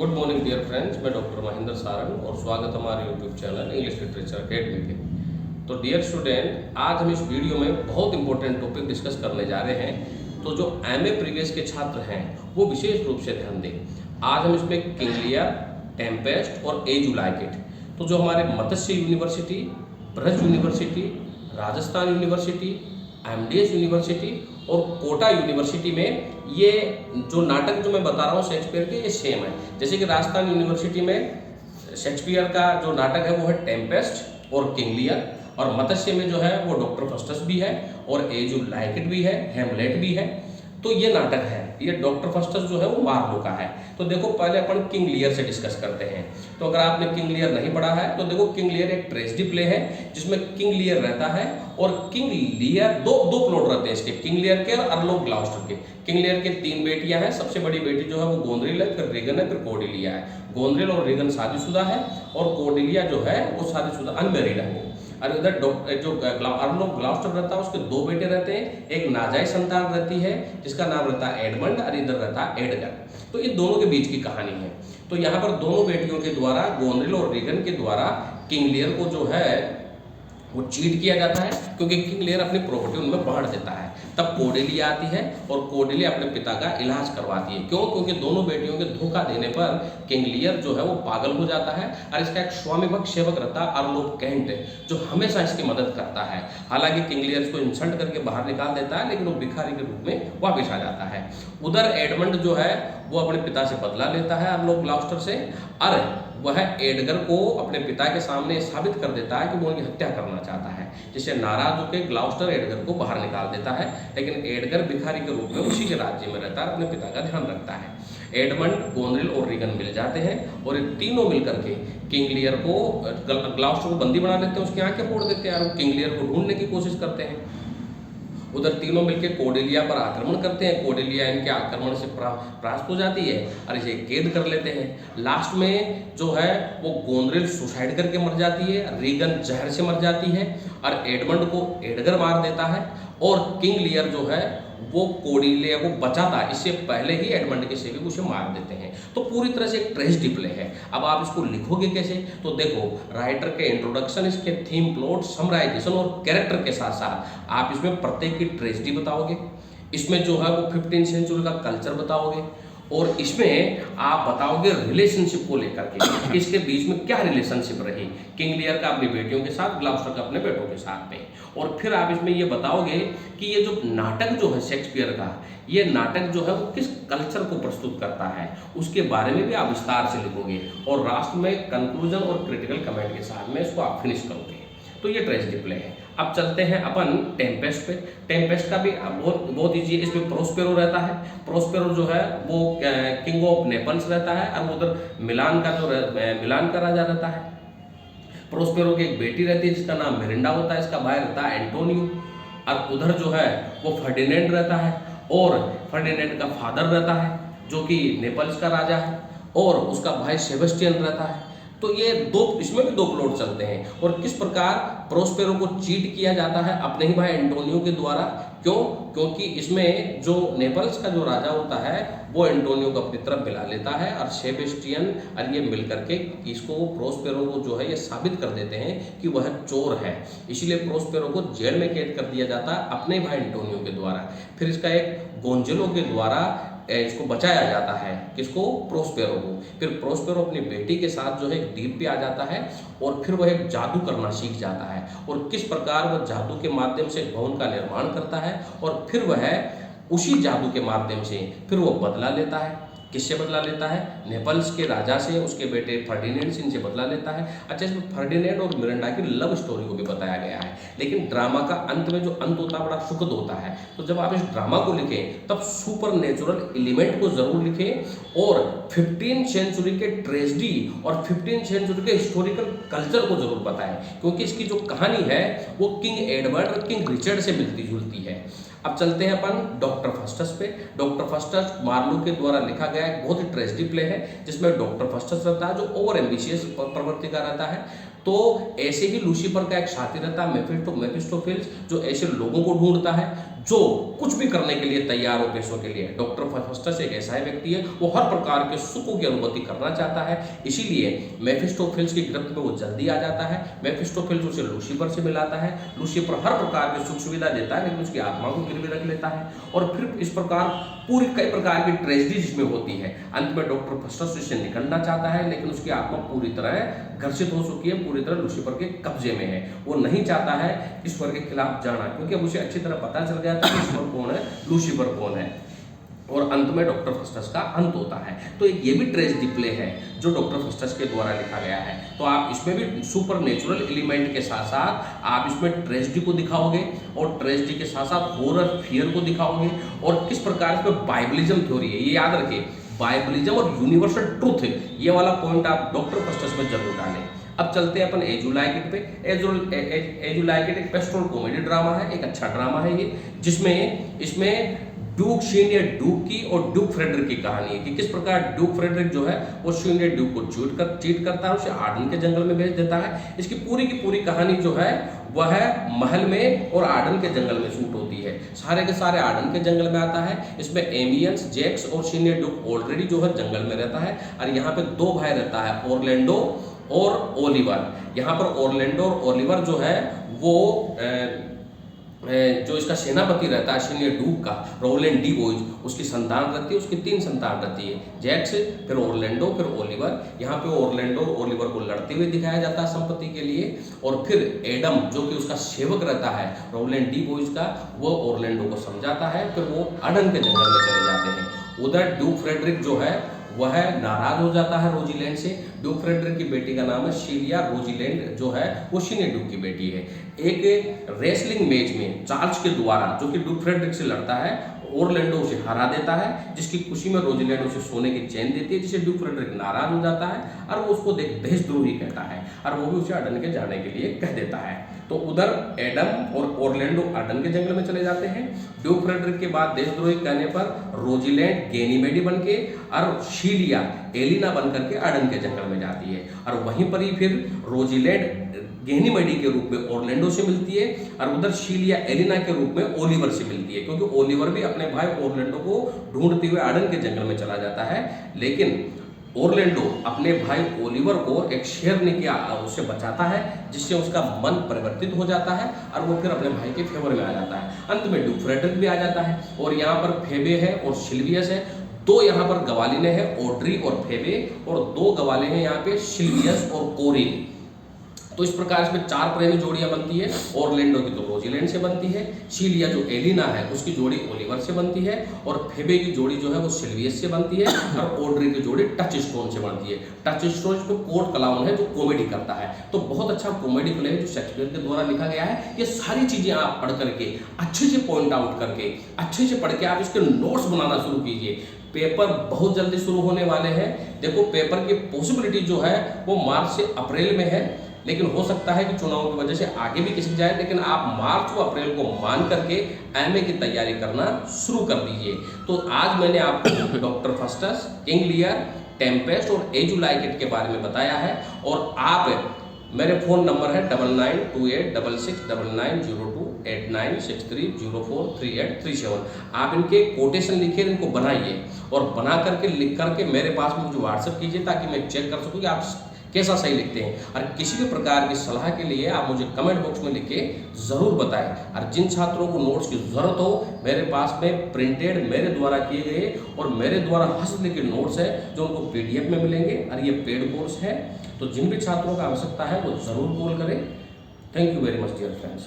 Good morning dear friends, मैं doctor Mahendra Sarang और स्वागत हमारे YouTube channel English literature academy के। तो डियर स्टूडेंट, आज हम इस वीडियो में बहुत इंपॉर्टेंट टॉपिक डिस्कस करने जा रहे हैं। तो जो एमए प्रीवियस के छात्र हैं वो विशेष रूप से ध्यान दें। आज हम इसमें किंग लियर, टेम्पेस्ट और एज यू लाइक इट, तो जो हमारे Matsya university, Braj university, Rajasthan university, MDS university और कोटा यूनिवर्सिटी में ये जो नाटक जो मैं बता रहा हूँ शेक्सपियर के, ये सेम है। जैसे कि राजस्थान यूनिवर्सिटी में शेक्सपियर का जो नाटक है वो है टेम्पेस्ट और किंग लियर, और मत्स्य में जो है वो डॉक्टर फस्टस भी है और एज यू लाइक इट भी है, हेमलेट भी है। तो ये नाटक है, ये डॉक्टर फस्टस जो है वो मार्लो का है। तो देखो पहले अपन किंग लियर से डिस्कस करते हैं। तो अगर आपने किंग लियर नहीं पढ़ा है तो देखो, किंग लियर एक ट्रेजेडी प्ले है जिसमें किंग लियर रहता है और किंग लियर दो प्लॉट रहते हैं इसके, किंग लियर के और अर्लो ग्लाउस्टर के। किंग लियर के 3 बेटियां हैं। सबसे बड़ी बेटी जो है वो गोंद्रिल है, फिर रीगन है, फिर कोर्डेलिया है। गोंद्रिल और रीगन शादीशुदा है और कोर्डेलिया जो है वो शादीशुदा अनमेरिड है वो। और इधर जो अर्लो ग्लाउस्टर रहता है उसके 2 बेटे रहते हैं। एक नाजायज संतान रहती है जिसका नाम रहता है एडमंड और इधर रहता है एडगर। तो ये दोनों के बीच की कहानी है। तो यहाँ पर दोनों बेटियों के द्वारा, गोंद्रिल और रीगन के द्वारा, किंग लियर को जो है वो चीट किया जाता है, क्योंकि किंग लियर अपनी प्रॉपर्टी उनमें बांट देता है। तब कोर्डेलिया आती है और कोर्डेलिया अपने पिता का इलाज करवाती है। क्यों? क्योंकि दोनों बेटियों के धोखा देने पर किंग लियर जो है वो पागल हो जाता है और इसका एक स्वामी भक्त सेवक रहता है अर्लो कैंट, जो हमेशा इसकी मदद करता है। हालांकि किंग लियर इसको इंसल्ट करके बाहर निकाल देता है, लेकिन वो भिखारी के रूप में वापस आ जाता है। उधर एडमंड जो है वो अपने पिता से बदला लेता है अर्लो ग्लाउस्टर से, और वह एडगर को अपने पिता के सामने साबित कर देता है कि वो उनकी हत्या करना चाहता है, जिससे नाराज होकर ग्लाउस्टर एडगर को बाहर निकाल देता है। लेकिन एडगर भिखारी के रूप में उसी के राज्य में रहता है, अपने पिता का ध्यान रखता है। एडमंड, गोंद्रिल और रीगन मिल जाते हैं और ये तीनों मिलकर के किंग लियर को, ग्लाउस्टर को बंदी बना लेते हैं, उसकी आंखें फोड़ देते हैं और किंग लियर को ढूंढने की कोशिश करते हैं। उधर तीनों मिलकर कोर्डेलिया पर आक्रमण करते हैं। कोर्डेलिया इनके आक्रमण से परास्त हो जाती है और इसे कैद कर लेते हैं। लास्ट में जो है वो गोंद्रिल सुसाइड करके मर जाती है, रीगन जहर से मर जाती है और एडमंड को एडगर मार देता है, और किंग लियर जो है वो कोर्डेलिया को बचाता है। इससे पहले ही एडमंड के सेवक उसे मार देते हैं। तो पूरी तरह से एक ट्रेजेडी प्ले है। अब आप इसको लिखोगे कैसे? तो देखो, राइटर के इंट्रोडक्शन, इसके थीम, प्लॉट, समराइजेशन और कैरेक्टर के साथ साथ आप इसमें प्रत्येक की ट्रेजेडी बताओगे, इसमें जो है वो 15वीं सेंचुरी का कल्चर बताओगे, और इसमें आप बताओगे रिलेशनशिप को लेकर के, इसके बीच में क्या रिलेशनशिप रही किंग लियर का अपनी बेटियों के साथ, ग्लाउस्टर का अपने बेटों के साथ में। और फिर आप इसमें ये बताओगे कि ये जो नाटक जो है शेक्सपियर का, ये नाटक जो है वो किस कल्चर को प्रस्तुत करता है, उसके बारे में भी आप विस्तार से लिखोगे, और लास्ट में कंक्लूजन और क्रिटिकल कमेंट के साथ में इसको आप फिनिश करोगे। तो ये ट्रेजेडी प्ले है। अब चलते हैं अपन टेम्पेस्ट पे। टेम्पेस्ट का भी बहुत ईजी है। इसमें प्रोस्पेरो रहता है। प्रोस्पेरो जो है वो किंग ऑफ नेपल्स रहता है, और उधर मिलान का राजा रहता है। प्रोस्पेरो की एक बेटी रहती है जिसका नाम मेरिंडा होता है, इसका भाई रहता है एंटोनियो, और उधर जो है वो फर्डिनेंड रहता है, और फर्डिनेंड का फादर रहता है जो कि नेपल्स का राजा है, और उसका भाई सेबेस्टियन रहता है। तो ये इसमें भी 2 प्लॉट चलते हैं, और किस प्रकार प्रोस्पेरो को चीट किया जाता है अपने ही भाई एंटोनियो के द्वारा। क्यों? क्योंकि इसमें जो नेपल्स का जो राजा होता है वो एंटोनियो को अपनी तरफ मिला लेता है, और सेबेस्टियन और ये मिलकर के इसको, प्रोस्पेरो को जो है ये साबित कर देते हैं कि वह चोर है। इसलिए प्रोस्पेरो को जेल में कैद कर दिया जाता है अपने भाई एंटोनियो के द्वारा। फिर इसका एक गोंजेलो के द्वारा इसको बचाया जाता है, किसको? प्रोस्पेरो को। फिर प्रोस्पेरो अपनी बेटी के साथ जो है एक द्वीप पे आ जाता है, और फिर वह एक जादू करना सीख जाता है, और किस प्रकार वह जादू के माध्यम से भवन का निर्माण करता है, और फिर वह उसी जादू के माध्यम से फिर वो बदला लेता है। किससे बदला लेता है? नेपल्स के राजा से, उसके बेटे फर्डिनेंड से इनसे बदला लेता है। अच्छा, इसमें फर्डिनेंड और मिरांडा की लव स्टोरी को भी बताया गया है, लेकिन ड्रामा का अंत में जो अंत होता है बड़ा सुखद होता है। तो जब आप इस ड्रामा को लिखें तब सुपर नेचुरल एलिमेंट को जरूर लिखें, और 15वीं सेंचुरी के ट्रेजेडी और 15वीं सेंचुरी के हिस्टोरिकल कल्चर को जरूर बताएं, क्योंकि इसकी जो कहानी है वो किंग एडवर्ड और किंग रिचर्ड से मिलती जुलती है। अब चलते हैं अपन डॉक्टर फस्टस पे। डॉक्टर फस्टस मार्लो के द्वारा लिखा गया एक बहुत ही ट्रेजेडी प्ले है, जिसमें डॉक्टर फस्टस रहता है जो ओवर एम्बिशियस प्रवृत्ति का रहता है। तो ऐसे ही लूसीफर का एक साथी रहता है मेफिस्टोफेल्स, जो ऐसे लोगों को ढूंढता है जो कुछ भी करने के लिए तैयार हो पैसों के लिए। डॉक्टर फेफस्टस एक ऐसा व्यक्ति है, वो हर प्रकार के सुखों की अनुभूति करना चाहता है, इसीलिए मेफिस्टोफेल्स की गिरफ्त में वो जल्दी आ जाता है। मेफिस्टोफेल्स उसे लूसीफर से मिलाता है, लूसीफर हर प्रकार की सुख सुविधा देता है, लेकिन उसकी आत्मा को गिरवी रख लेता है, और फिर इस प्रकार पूरी कई प्रकार की ट्रेजेडी जिसमें होती है। अंत में डॉक्टर फेफस्टस इससे निकलना चाहता है, लेकिन उसकी आत्मा पूरी तरह घर्षित हो चुकी है, पूरी तरह लूसीफर के कब्जे में है। वो नहीं चाहता है ईश्वर के खिलाफ जाना, क्योंकि अब उसे अच्छी तरह पता चल गया था कि ईश्वर कौन है, लूसीफर कौन है, और अंत में डॉक्टर फेफस्टस का अंत होता है। तो एक ये भी ट्रेजेडी प्ले है जो डॉक्टर फेफस्टस के द्वारा लिखा गया है। तो आप इसमें भी सुपर नेचुरल एलिमेंट के साथ साथ आप इसमें ट्रेजेडी को दिखाओगे, और ट्रेजेडी के साथ साथ हॉरर फियर को दिखाओगे, और किस प्रकार इसमें बाइबलिज्म थ्योरी है, ये याद रखिए, बाइबलिज्म और यूनिवर्सल ट्रूथ, ये वाला पॉइंट आप डॉक्टर फेफस्टस में जरूर डालें। अब चलते हैं अपन एज यू लाइक इट पे। एज यू लाइक इट एक पेस्टोरल कॉमेडी ड्रामा है, एक अच्छा ड्रामा है ये, जिसमें इसमें ड्यूक सीनियर ड्यूक की और ड्यूक फ्रेडरिक की कहानी है कि किस प्रकार ड्यूक फ्रेडरिक जो है वो सीनियर ड्यूक को चीट करता है, उसे आर्डन के जंगल में भेज देता है। इसकी पूरी की पूरी कहानी जो है वह महल में और आर्डन के जंगल में शूट होती है। सारे के सारे आर्डन के जंगल में आता है। इसमें एमियंस, जैक्स और सीनियर ड्यूक ऑलरेडी जो है जंगल में रहता है, और यहाँ पे दो भाई रहता है, ऑरलैंडो और ओलिवर। यहाँ पर ऑरलैंडो और ओलिवर जो है वो जो इसका सेनापति रहता है सीनियर ड्यूक का, रोलैंड डी बोइज, उसकी संतान रहती है, उसकी 3 संतान रहती है, जैक्स, फिर ऑरलैंडो, फिर ओलिवर। यहाँ पे ऑरलैंडो और ओलिवर को लड़ते हुए दिखाया जाता है संपत्ति के लिए, और फिर एडम जो कि उसका सेवक रहता है रोलैंड डी बोइज का, वो ऑरलैंडो को समझाता है, फिर वो आर्डन के जंगल में चले जाते हैं। उधर ड्यूक फ्रेडरिक जो है वह नाराज हो जाता है रोजीलैंड से। ड्यूक फ्रेडरिक की बेटी का नाम है शीलिया, रोजीलैंड जो है वो सीनियर ड्यूक की बेटी है। एक रेसलिंग मैच में चार्ल्स के द्वारा, जो कि ड्यूक फ्रेडरिक से लड़ता है, ऑरलैंडो उसे हरा देता है, जिसकी खुशी में रोजीलैंड उसे सोने की चेन देती है, जिसे ड्यूक फ्रेडरिक नाराज हो जाता है, और वो उसको देख देशद्रोही कहता है, और वो भी उसे आर्डन के जाने के लिए कह देता है। तो उधर एडम और ऑरलैंडो आर्डन के जंगल में चले जाते हैं। ड्यूक फ्रेडरिक के बाद देशद्रोही कहने पर रोजीलैंड गैनीमेडी बन के और शीलिया एलिना बन करके आर्डन के जंगल में जाती है, और वहीं पर ही फिर रोजीलैंड गैनीमेडी के रूप में ऑरलैंडो से मिलती है, और उधर शीलिया एलिना के रूप में ओलिवर से मिलती है, क्योंकि ओलिवर भी अपने भाई ऑरलैंडो को ढूंढते हुए आर्डन के जंगल में चला जाता है। लेकिन ऑरलैंडो अपने भाई ओलिवर को एक शेरनी के उससे बचाता है, जिससे उसका मन परिवर्तित हो जाता है, और वो फिर अपने भाई के फेवर में आ जाता है। अंत में ड्यूक फ्रेडरिक भी आ जाता है, और यहाँ पर फेबे है और सिल्वियस है, 2 यहाँ पर गवालिने हैं, ऑड्री और फेबे, और 2 गवाले हैं यहाँ पे सिल्वियस और कोरिन। तो इस प्रकार इसमें 4 प्रेमी जोड़ियां बनती है। ऑरलैंडो की तो रोजीलैंड से बनती है, शीलिया जो एलिना है उसकी जोड़ी ओलिवर से बनती है, और फेबे की जोड़ी जो है वो सिल्वियस से बनती है, और ऑड्री की जोड़ी टचस्टोन से बनती है। टचस्टोन जो कोर्ट क्लाउन है, जो कॉमेडी करता है, तो बहुत अच्छा कॉमेडी प्ले है जो शेक्सपियर के द्वारा लिखा गया है। ये सारी चीजें आप पढ़ करके अच्छे से पॉइंट आउट करके अच्छे से पढ़ के आप इसके नोट्स बनाना शुरू कीजिए। पेपर बहुत जल्दी शुरू होने वाले हैं। देखो पेपर की पॉसिबिलिटी जो है वो मार्च से अप्रैल में है, लेकिन हो सकता है कि चुनाव की वजह से आगे भी खिसक जाए, लेकिन आप मार्च व अप्रैल को मान करके एमए की तैयारी करना शुरू कर दीजिए। तो आज मैंने आपको डॉक्टर फेफस्टस, किंग लियर, टेम्पेस्ट और एज यू लाइक इट के बारे में बताया है, और आप मेरे फ़ोन नंबर है 992866028963043837। आप इनके कोटेशन लिखिए, इनको बनाइए, और बना करके लिख करके मेरे पास में मुझे व्हाट्सएप कीजिए, ताकि मैं चेक कर सकूँ कि आप कैसा सही लिखते हैं। और किसी भी प्रकार की सलाह के लिए आप मुझे कमेंट बॉक्स में लिख के ज़रूर बताएं। और जिन छात्रों को नोट्स की ज़रूरत हो, मेरे पास में प्रिंटेड मेरे द्वारा किए गए और मेरे द्वारा हस्तलिखित नोट्स है, जो उनको PDF में मिलेंगे, और ये पेड कोर्स है। तो जिन भी छात्रों को आवश्यकता है वो ज़रूर कॉल करें। Thank you very much dear friends.